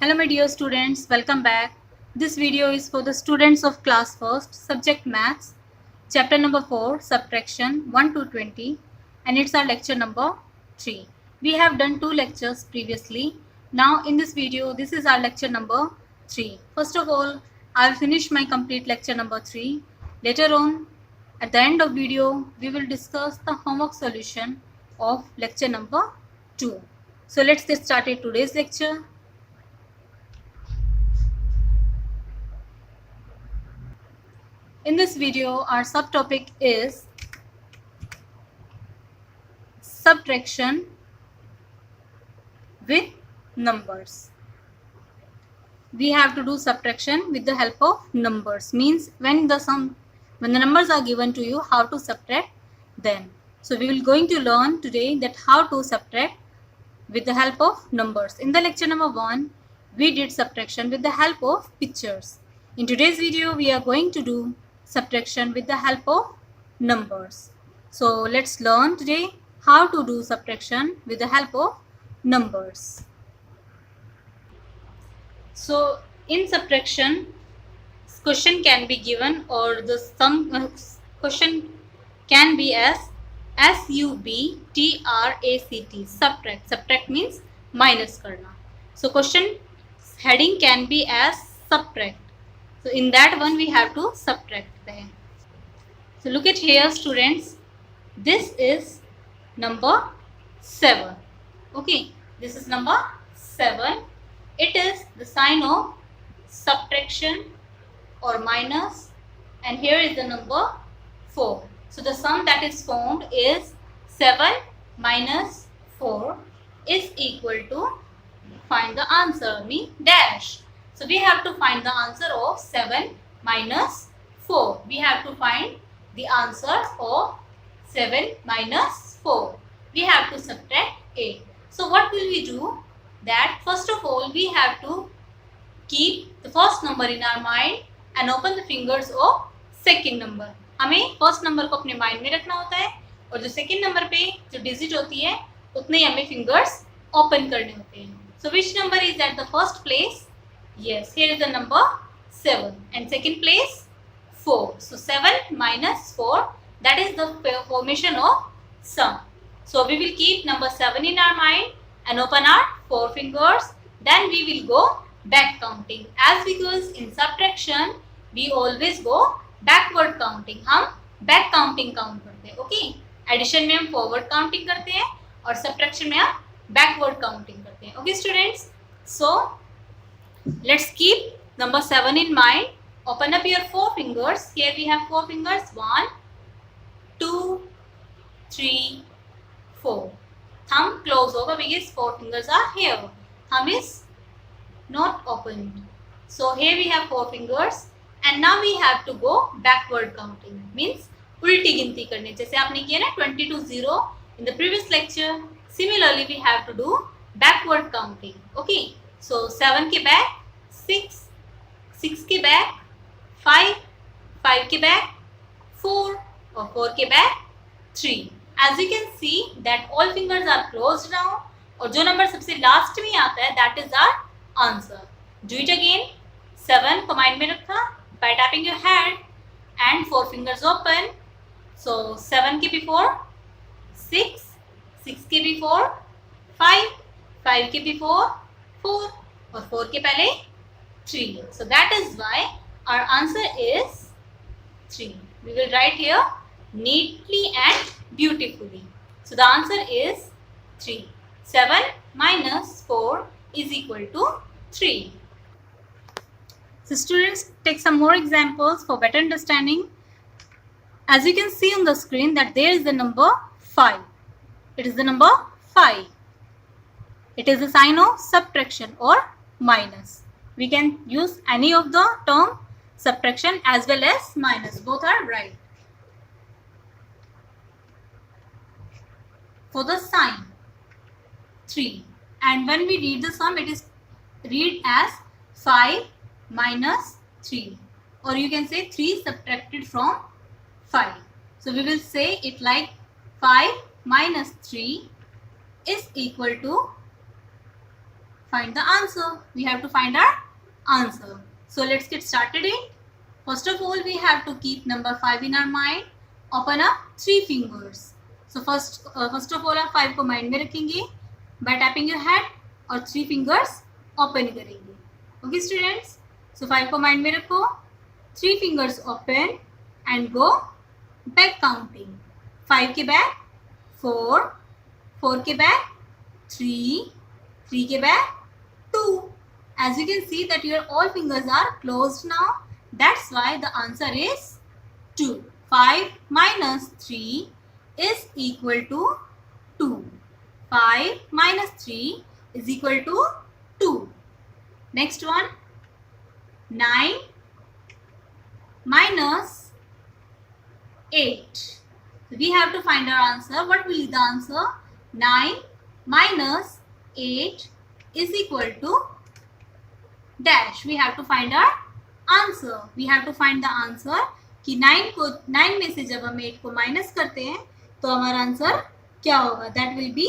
Hello my dear students, welcome back. This video is for the students of class 1st, subject maths, chapter number 4, subtraction 1 to 20, and it's our lecture number 3. We have done 2 lectures previously. Now in this video, this is our lecture number 3. First of all, I'll finish my complete lecture number 3. Later on, at the end of video, we will discuss the homework solution of lecture number 2. So let's get started today's lecture. In this video, our subtopic is subtraction with numbers. We have to do subtraction with the help of numbers. Means when the numbers are given to you, how to subtract them. So we will going to learn today that how to subtract with the help of numbers. In the lecture number 1, we did subtraction with the help of pictures. In today's video, we are going to do subtraction with the help of numbers. So let's learn today how to do subtraction with the help of numbers. So in subtraction, question can be given or the sum question can be as SUBTRACT, subtract. Subtract means minus karna. So question heading can be as subtract. So in that one we have to subtract there. So look at here students, this is number 7. Okay, this is number 7. It is the sign of subtraction or minus, and here is the number 4. So the sum that is found is 7 minus 4 is equal to, find the answer, mean dash. So we have to find the answer of 7 minus 4. We have to find the answer of 7 minus 4. We have to subtract 8. So what will we do? That first of all we have to keep the first number in our mind and open the fingers of second number. हमें first number को अपने mind में रखना होता है और जो second number पे जो डिजिट होती है उतने ही हमें फिंगर्स ओपन करने होते हैं. So which number is at the first place? Yes, here is the number 7 and second place 4. So 7 minus 4, that is the formation of sum. So we will keep number 7 in our mind and open our 4 fingers. Then we will go back counting. As because in subtraction we always go backward counting. हम back counting count करते हैं. Okay. Addition में हम forward counting करते हैं और subtraction में हम backward counting करते हैं. Okay students. So let's keep number 7 in mind. Open up your 4 fingers. Here we have 4 fingers. 1, 2, 3, 4. Thumb close होगा because 4 fingers are here. Thumb is not opened. So here we have 4 fingers and now we have to go backward counting. Means उल्टी गिनती करने. जैसे आपने किया ना 20 to 0 in the previous lecture. Similarly we have to do backward counting. Okay. So 7 के back 6, 6 के back 5, 5 के back 4 और 4 के back 3. As you can see that all fingers are closed now और जो नंबर सबसे लास्ट में आता है that is our answer. Do it again. 7 को माइंड में रखा by tapping your hand and 4 fingers open. So 7 के before 6, 6 के before 5, 5 के before 4 और 4 के पहले 3. So that is why our answer is 3. We will write here neatly and beautifully. So the answer is 3. 7 minus 4 is equal to 3. So students, take some more examples for better understanding. As you can see on the screen that there is the number 5. It is the number 5. It is a sign of subtraction or minus. We can use any of the term subtraction as well as minus. Both are right. For the sign 3, and when we read the sum it is read as 5 minus 3, or you can say 3 subtracted from 5. So we will say it like 5 minus 3 is equal to find the answer. We have to find our answer. So let's get started it. First of all, we have to keep number 5 in our mind. Open up 3 fingers. So first of all, आप 5 को mind में रखेंगे by tapping your head और 3 fingers open करेंगे. Okay students? So 5 को mind में रखो, 3 fingers open and go back counting. 5 के back 4, 4 के back 3, 3 के back 2. As you can see that your all fingers are closed now. That's why the answer is 2. 5 minus 3 is equal to 2. 5 minus 3 is equal to 2. Next one. 9 minus 8. So we have to find our answer. What will be the answer? 9 minus 8 is equal to dash. We have to find our answer. We have to find the answer कि 9 में से जब हम 8 को minus करते हैं तो हमारा आंसर क्या होगा? That will be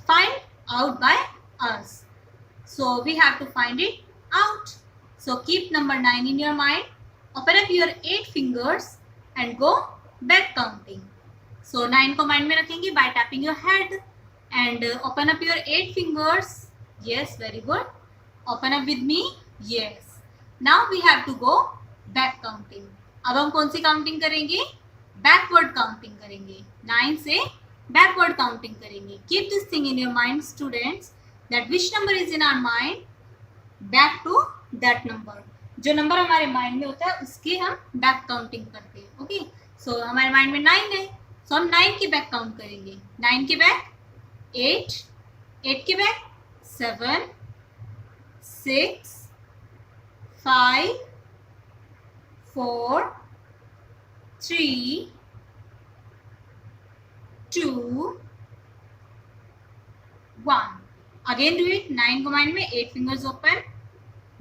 find out by us. So we have to find it out. So keep number 9 in your mind. Open up your 8 fingers and go back counting. So 9 को mind में रखेंगे by tapping your head and open up your 8 fingers. Yes, very good. Open up with me. Yes. Now we have to go back counting. अब हम कौन सी counting करेंगे? Backward counting करेंगे. 9 से backward counting करेंगे. Keep this thing in your mind, students, that which number is in our mind, back to that number. जो number हमारे mind में होता है उसके हम बैक काउंटिंग करते हैं. ओके, सो हमारे माइंड में 9 है, सो हम 9 की बैक काउंट करेंगे. 9 के बैक 8, 8 के बैक 7, 6, 5, 4, 3, 2, 1. Again do it. 9 को माइंड में 8 fingers open.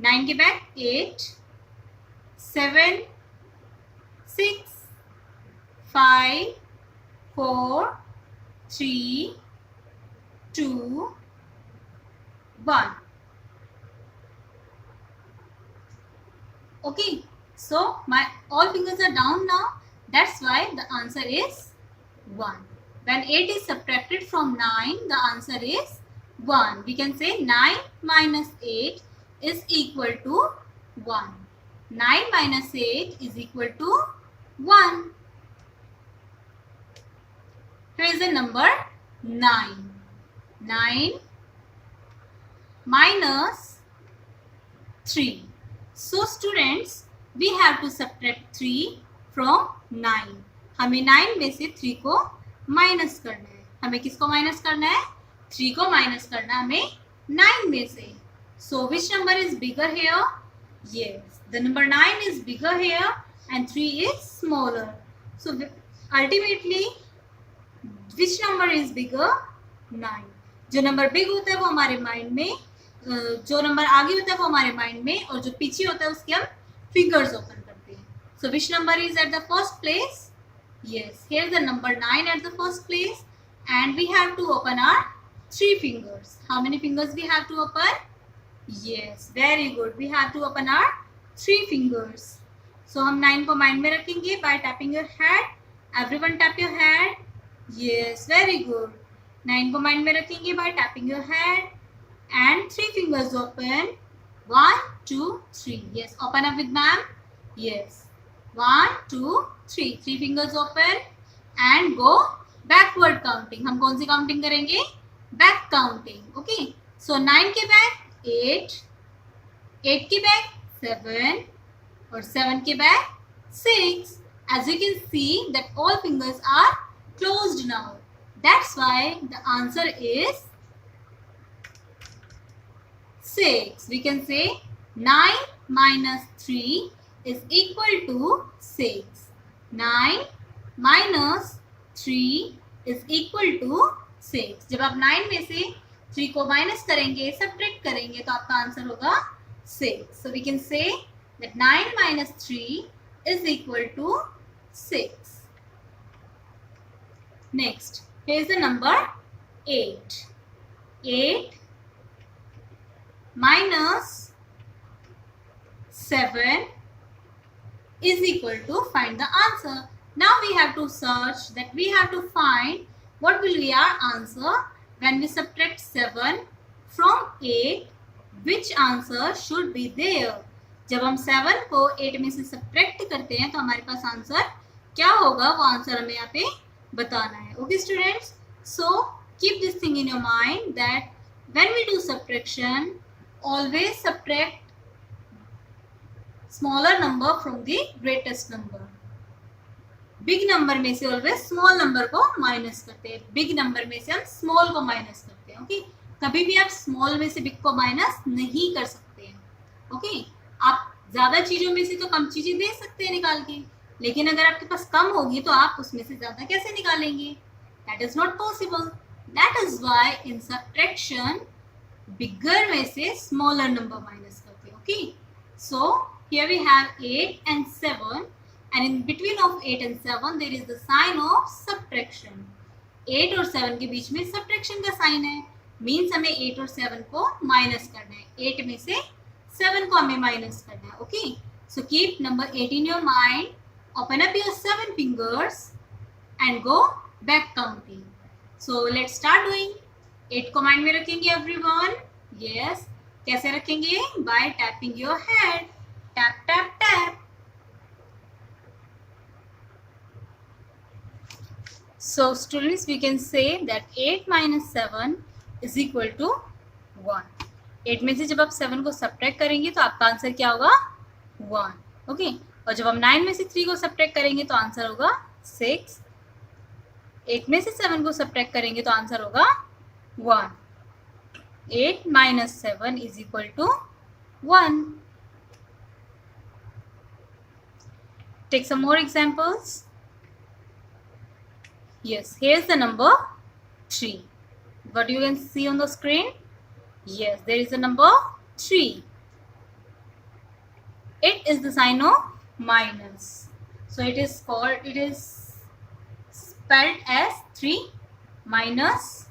9 के back 8, 7, 6, 5, 4, 3, 2, 1. Okay, so my all fingers are down now. That's why the answer is 1. When 8 is subtracted from 9, the answer is 1. We can say 9 minus 8 is equal to 1. 9 minus 8 is equal to 1. Here is the number 9. 9 minus 3. So students, we have to subtract 3 from 9. हमें 9 में से 3 को minus करना है. हमें किसको minus करना है? 3 को माइनस करना है हमें 9 में से. So which number is bigger here? Yes, the number 9 is bigger here and 3 is smaller. So ultimately, which number is bigger? 9. जो नंबर बिग होता है वो हमारे माइंड में, जो नंबर आगे होता है वो हमारे माइंड में, और जो पीछे होता है उसके हम फिंगर्स ओपन करते हैं. So which number is at the first place? Yes, here is the number 9 at the first place, and we have to open our 3 fingers. How many fingers we have to open? Yes, very good. We have to open our 3 fingers. So हम 9 को mind में रखेंगे by tapping your head. Everyone tap your head. Yes, very good. 9 को mind में रखेंगे by tapping your head and 3 fingers open. 1, 2, 3. Yes, open up with ma'am. Yes, 1, 2, 3. 3 fingers open and go backward counting. हम कौन सी counting करेंगे? Back counting. Okay. So 9 के back 8, 8 के back 7 और 7 के back 6. As you can see that all fingers are closed now. That's why the answer is 6. We can say 9 minus 3 is equal to 6. 9 minus 3 is equal to 6. जब आप 9 में से 3 को minus करेंगे, सब्ट्रैक्ट करेंगे, तो आपका आंसर होगा 6. So we can say that 9 minus 3 is equal to 6. Next, here is the number 8. 8 minus 7 is equal to find the answer. Now we have to search, that we have to find what will be our answer when we subtract 7 from 8. Which answer should be there? जब हम 7 को 8 में से subtract करते हैं तो हमारे पास answer क्या होगा, वो आंसर हमें यहाँ पे बताना है. Okay students, so keep this thing in your mind that when we do subtraction always subtract smaller number from the greatest number. Big number में से ऑलवेज स्मॉल नंबर को माइनस करते हैं, बिग नंबर में से हम स्मॉल को minus करते हैं. ओके, कभी भी आप स्मॉल में से बिग को माइनस नहीं कर सकते हैं. ओके, आप ज्यादा चीजों में से तो कम चीजें दे सकते हैं निकाल के, लेकिन अगर आपके पास कम होगी तो आप उसमें से ज्यादा कैसे निकालेंगे? That is not possible. That is why in subtraction bigger में से स्मॉलर नंबर माइनस करते हैं. Okay, so here we have 8 and 7, and in between of 8 and 7 there is the sign of subtraction. 8 और 7 के बीच में subtraction का sign है, means हमें 8 और 7 को माइनस करना है. 8 में से 7 को हमें माइनस करना है. Okay, so keep number 8 in your mind, open up your 7 fingers and go back counting. So let's start doing. 8 को माइंड में रखेंगे everyone. Yes, कैसे रखेंगे? By tapping your head. Tap, tap, tap. So students, we can say that 8 minus 7 is equal to 1. 8 में से जब आप 7 को सब्ट्रैक्ट करेंगे तो आपका आंसर क्या होगा? 1. ओके, और जब हम 9 में से 3 को सब्ट्रैक्ट करेंगे तो आंसर होगा 6. 8 में से 7 को सब्ट्रैक्ट करेंगे तो आंसर होगा 1. 8 minus 7 is equal to 1. Take some more examples. Yes, here's the number 3. What you can see on the screen? Yes, there is a number 3. It is the sign of minus. So it is spelled as 3 minus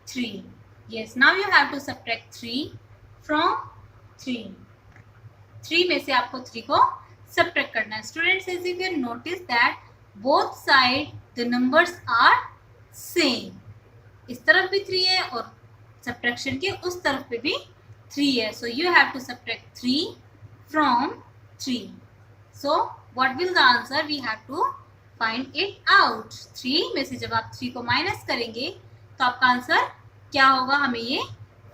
3. Yes, now you have to subtract 3 from 3. 3 में से आपको 3 को subtract करना है. Students, as you can notice that both side the numbers are same. इस तरफ भी 3 है और सब्ट्रैक्शन के उस तरफ पे भी 3 है. So you have to subtract 3 from 3. So what will the answer? We have to find it out. 3 में से जब आप 3 को माइनस करेंगे तो आपका आंसर क्या होगा, हमें ये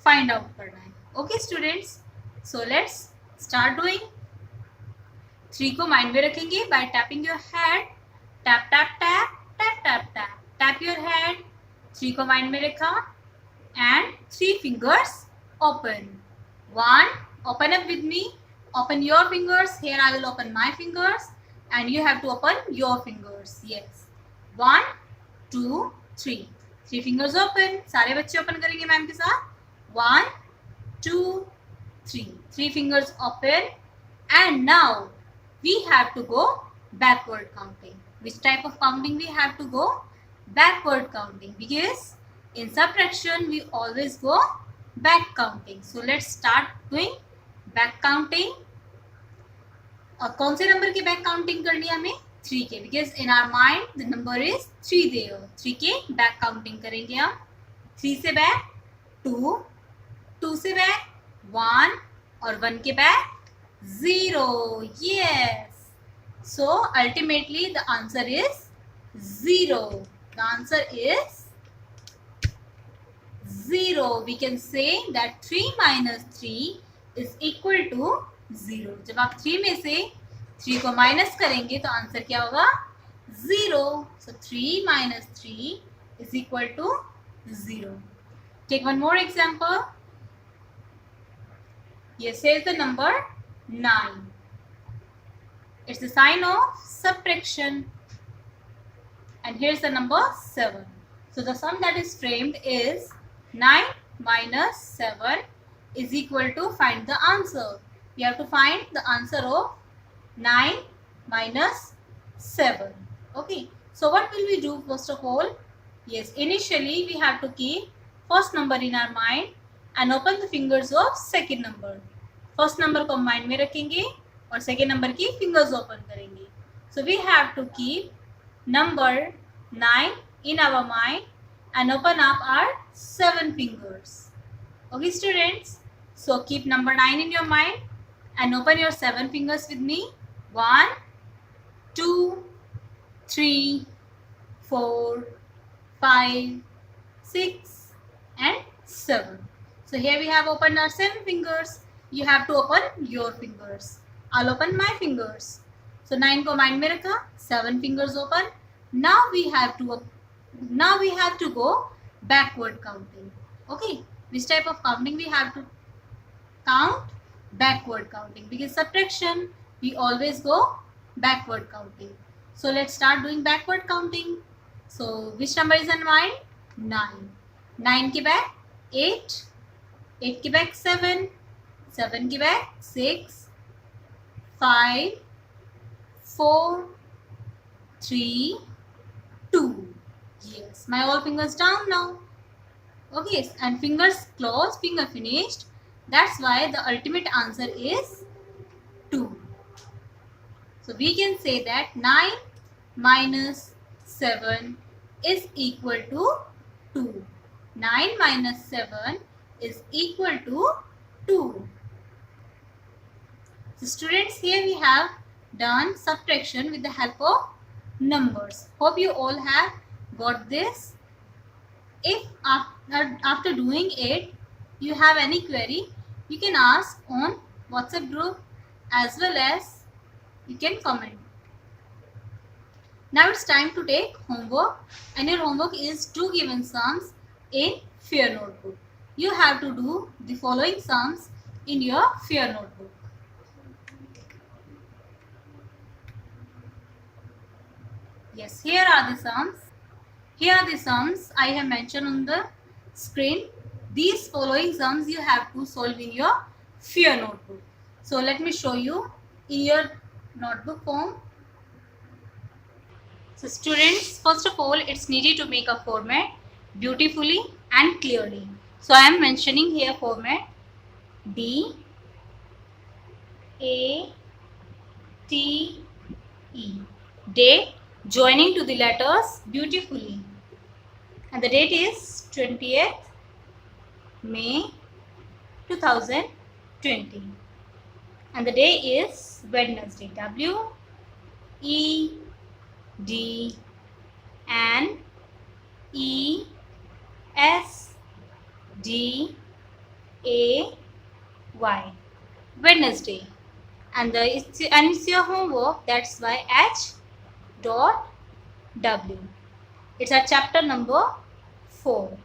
फाइंड आउट करना है. Okay students, so let's start doing. 3 को माइंड में रखेंगे bye tapping your head. Tap tap tap tap tap tap. Tap your head. 3 को माइंड में रखा and 3 fingers open. 1, open up with me. Open your fingers. Here I will open my fingers and you have to open your fingers. Yes. 1, 2, 3. 3 fingers open. सारे बच्चे open करेंगे ma'am के साथ. 1, 2, 3. 3 fingers open, and now we have to go backward counting. Which type of counting we have to go? Backward counting, because in subtraction we always go back counting. So let's start doing back counting. और कौन से number की back counting करनी है हमें? 3 के, because in our mind the number is 3 there. 3 के back counting करेंगे हम. 3 से बैक 2, 2 से बैक 1 और 1 के back 0. Yes, so ultimately the answer is 0. The answer is 0. We can say that 3 minus 3 is equal to 0. जब आप 3 में से 3 को माइनस करेंगे तो आंसर क्या होगा? 0. So 3 minus 3 is equal to 0. Take one more example. Yes, here's the number 9. It's the sign of subtraction. And here's the number 7. So the sum that is framed is 9 minus 7 is equal to, find the answer. You have to find the answer of 9 minus 7. Okay. So what will we do? First of all, Yes, initially we have to keep first number in our mind and open the fingers of second number. First number को mind में रखेंगे और second number की fingers open करेंगे. So we have to keep number 9 in our mind and open up our 7 fingers. Okay students, so keep number 9 in your mind and open your 7 fingers with me. 1, 2, 3, 4, 5, 6 and 7. So here we have opened our 7 fingers. You have to open your fingers. I'll open my fingers. So 9 को mind में रखा, 7 fingers open. Now we have to go backward counting. Okay, which type of counting we have to count? Backward counting, because subtraction we always go backward counting. So let's start doing backward counting. So which number is in mind? 9. 9 के back 8, 8 के back 7, 7 के back 6, 5, 4, 3, 2. Yes, my all fingers down now. Okay, and fingers closed, finger finished. That's why the ultimate answer is 2. So we can say that 9 minus 7 is equal to 2. 9 minus 7 is equal to 2. So students, here we have done subtraction with the help of numbers. Hope you all have got this. If after doing it you have any query, you can ask on WhatsApp group as well as you can comment. Now it's time to take homework, and your homework is 2 given sums in Fair Notebook. You have to do the following sums in your Fair Notebook. Yes, here are the sums. Here are the sums I have mentioned on the screen. These following sums you have to solve in your Fair Notebook. So let me show you in your notebook form. So students, first of all, it's needed to make a format beautifully and clearly. So I am mentioning here format D A T E. Date joining to the letters beautifully. And the date is 20th May 2020. And the day is Wednesday. W E D N E S D A Y. Wednesday. And it's your homework. That's why H dot W. It's our chapter number 4.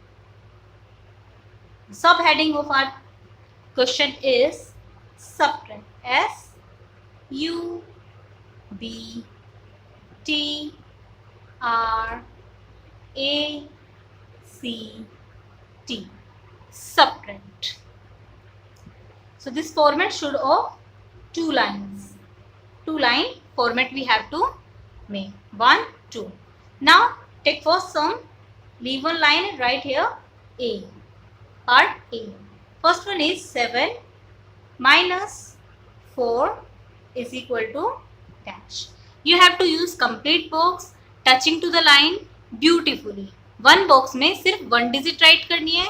The subheading of our question is subtract. S U B T R A C T. Subtract. So this format should of 2 lines. 2 line format we have to make. 1, 2. Now take first sum. Leave one line and write here A. Part A. First one is 7 minus 4 is equal to dash. You have to use complete box touching to the line beautifully. One box में सिर्फ 1 digit write करनी है,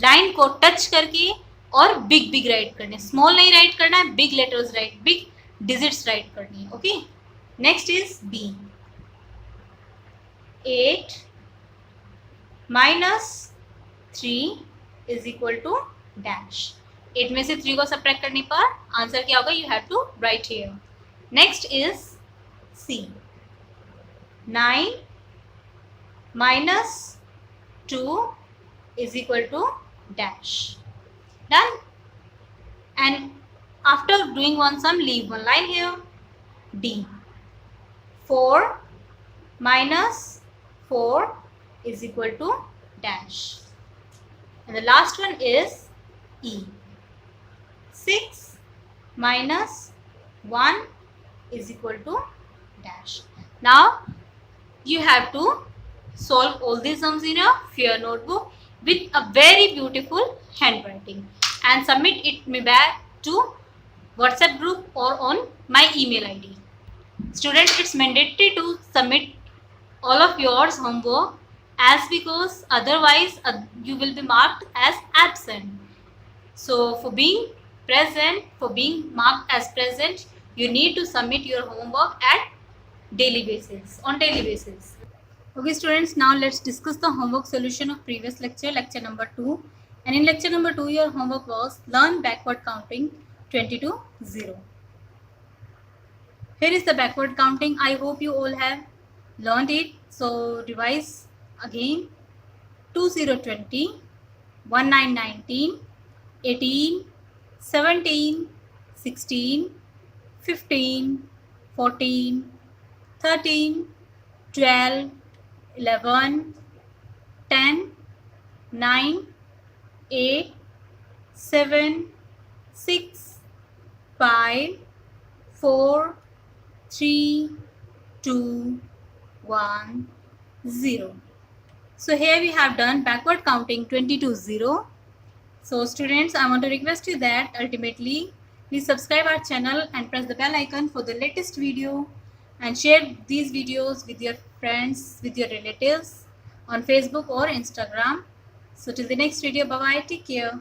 line को touch करके और big write करने, small नहीं write करना है, big letters write, big digits write करनी है. Okay. Next is B. 8 minus 3 is equal to dash. 8 में से 3 को subtract करने पर आंसर क्या होगा? You have to write here. Next is C. 9 minus 2 is equal to dash. Done. And after doing one sum, leave one line here. D. 4 minus 4 is equal to dash. And the last one is E. 6 minus 1 is equal to dash. Now you have to solve all these sums in a fair notebook with a very beautiful handwriting and submit it me back to WhatsApp group or on my email ID. Students, it's mandatory to submit all of yours homework as because otherwise you will be marked as absent. So for being present, for being marked as present, you need to submit your homework at daily basis, on daily basis. Okay students, now let's discuss the homework solution of previous lecture, lecture number 2. And in lecture number 2, your homework was learn backward counting 20 to 0. Here is the backward counting. I hope you all have learned it. So revise again. 2020, 1919, 18, 17, 16, 15, 14, 13, 12, 11, 10, 9, 8, 7, 6, 5, 4, 3, 2, 1, 0. So here we have done backward counting 20 to 0. So students, I want to request you that ultimately please subscribe our channel and press the bell icon for the latest video, and share these videos with your friends, with your relatives on Facebook or Instagram. So till the next video, bye bye, take care.